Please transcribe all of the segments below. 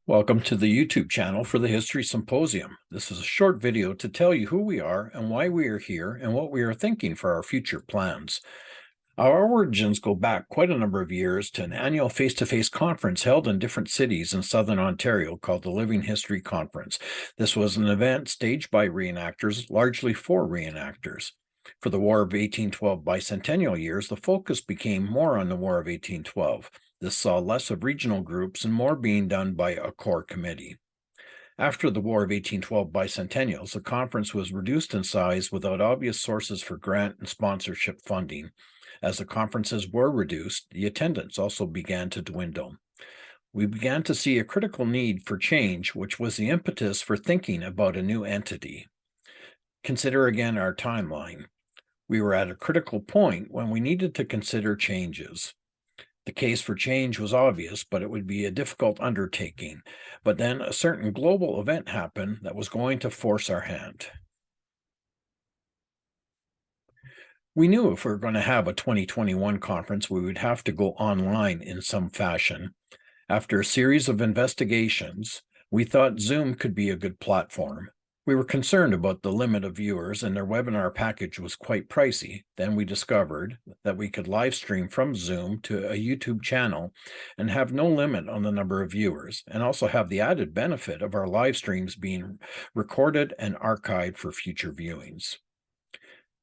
Welcome to the YouTube channel for the History Symposium. This is a short video to tell you who we are and why we are here and what we are thinking for our future plans. Our origins go back quite a number of years to an annual face-to-face conference held in different cities in southern Ontario called the Living History Conference. This was an event staged by reenactors, largely for reenactors. For the War of 1812 bicentennial years, the focus became more on the War of 1812. This saw less of regional groups and more being done by a core committee. After the War of 1812 bicentennials, the conference was reduced in size without obvious sources for grant and sponsorship funding. As the conferences were reduced, the attendance also began to dwindle. We began to see a critical need for change, which was the impetus for thinking about a new entity. Consider again our timeline. We were at a critical point when we needed to consider changes. The case for change was obvious, but it would be a difficult undertaking. But then a certain global event happened that was going to force our hand. We knew if we were going to have a 2021 conference, we would have to go online in some fashion. After a series of investigations, we thought Zoom could be a good platform. We were concerned about the limit of viewers, and their webinar package was quite pricey. Then we discovered that we could live stream from Zoom to a YouTube channel and have no limit on the number of viewers, and also have the added benefit of our live streams being recorded and archived for future viewings.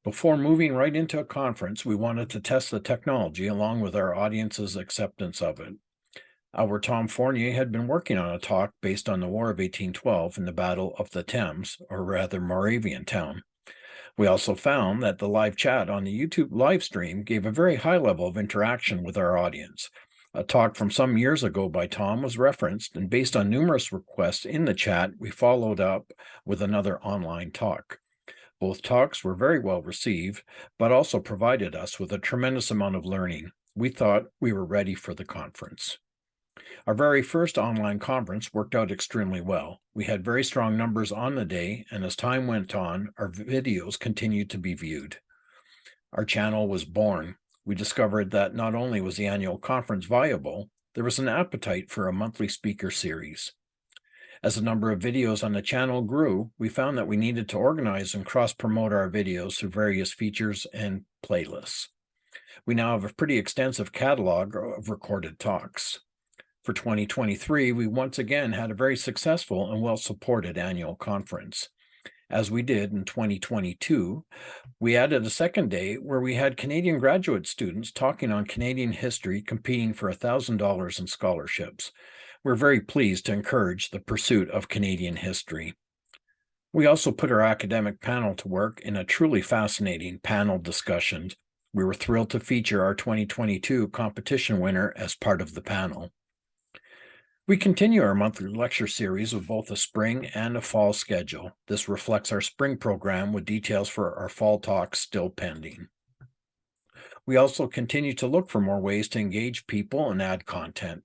Before moving right into a conference, we wanted to test the technology along with our audience's acceptance of it. Our Tom Fournier had been working on a talk based on the War of 1812 and the Battle of the Thames, or rather Moravian Town. We also found that the live chat on the YouTube live stream gave a very high level of interaction with our audience. A talk from some years ago by Tom was referenced, and based on numerous requests in the chat, we followed up with another online talk. Both talks were very well received, but also provided us with a tremendous amount of learning. We thought we were ready for the conference. Our very first online conference worked out extremely well. We had very strong numbers on the day, and as time went on, our videos continued to be viewed. Our channel was born. We discovered that not only was the annual conference viable, there was an appetite for a monthly speaker series. As the number of videos on the channel grew, we found that we needed to organize and cross-promote our videos through various features and playlists. We now have a pretty extensive catalog of recorded talks. For 2023, we once again had a very successful and well-supported annual conference. As we did in 2022, we added a second day where we had Canadian graduate students talking on Canadian history competing for $1,000 in scholarships. We're very pleased to encourage the pursuit of Canadian history. We also put our academic panel to work in a truly fascinating panel discussion. We were thrilled to feature our 2022 competition winner as part of the panel. We continue our monthly lecture series with both a spring and a fall schedule. This reflects our spring program with details for our fall talks still pending. We also continue to look for more ways to engage people and add content.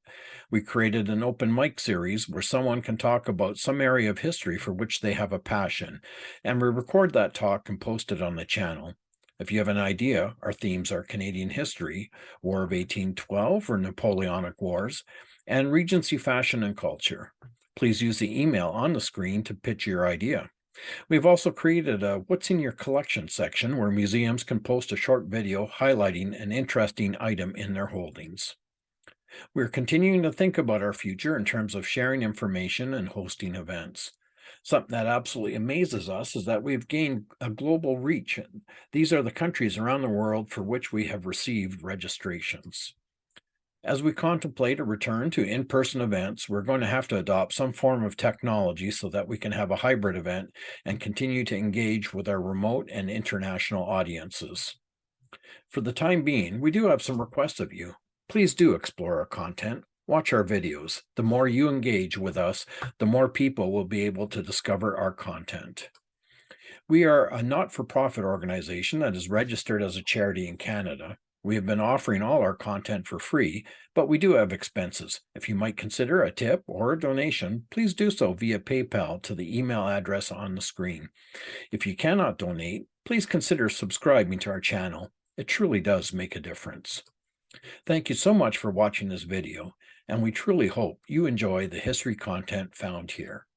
We created an open mic series where someone can talk about some area of history for which they have a passion, and we record that talk and post it on the channel. If you have an idea, our themes are Canadian history, War of 1812 or Napoleonic Wars, and Regency fashion and culture. Please use the email on the screen to pitch your idea. We've also created a What's in Your Collection section where museums can post a short video highlighting an interesting item in their holdings. We're continuing to think about our future in terms of sharing information and hosting events. Something that absolutely amazes us is that we've gained a global reach. These are the countries around the world for which we have received registrations. As we contemplate a return to in-person events, we're going to have to adopt some form of technology so that we can have a hybrid event and continue to engage with our remote and international audiences. For the time being, we do have some requests of you. Please do explore our content. Watch our videos. The more you engage with us, the more people will be able to discover our content. We are a not-for-profit organization that is registered as a charity in Canada. We have been offering all our content for free, but we do have expenses. If you might consider a tip or a donation, please do so via PayPal to the email address on the screen. If you cannot donate, please consider subscribing to our channel. It truly does make a difference. Thank you so much for watching this video, and we truly hope you enjoy the history content found here.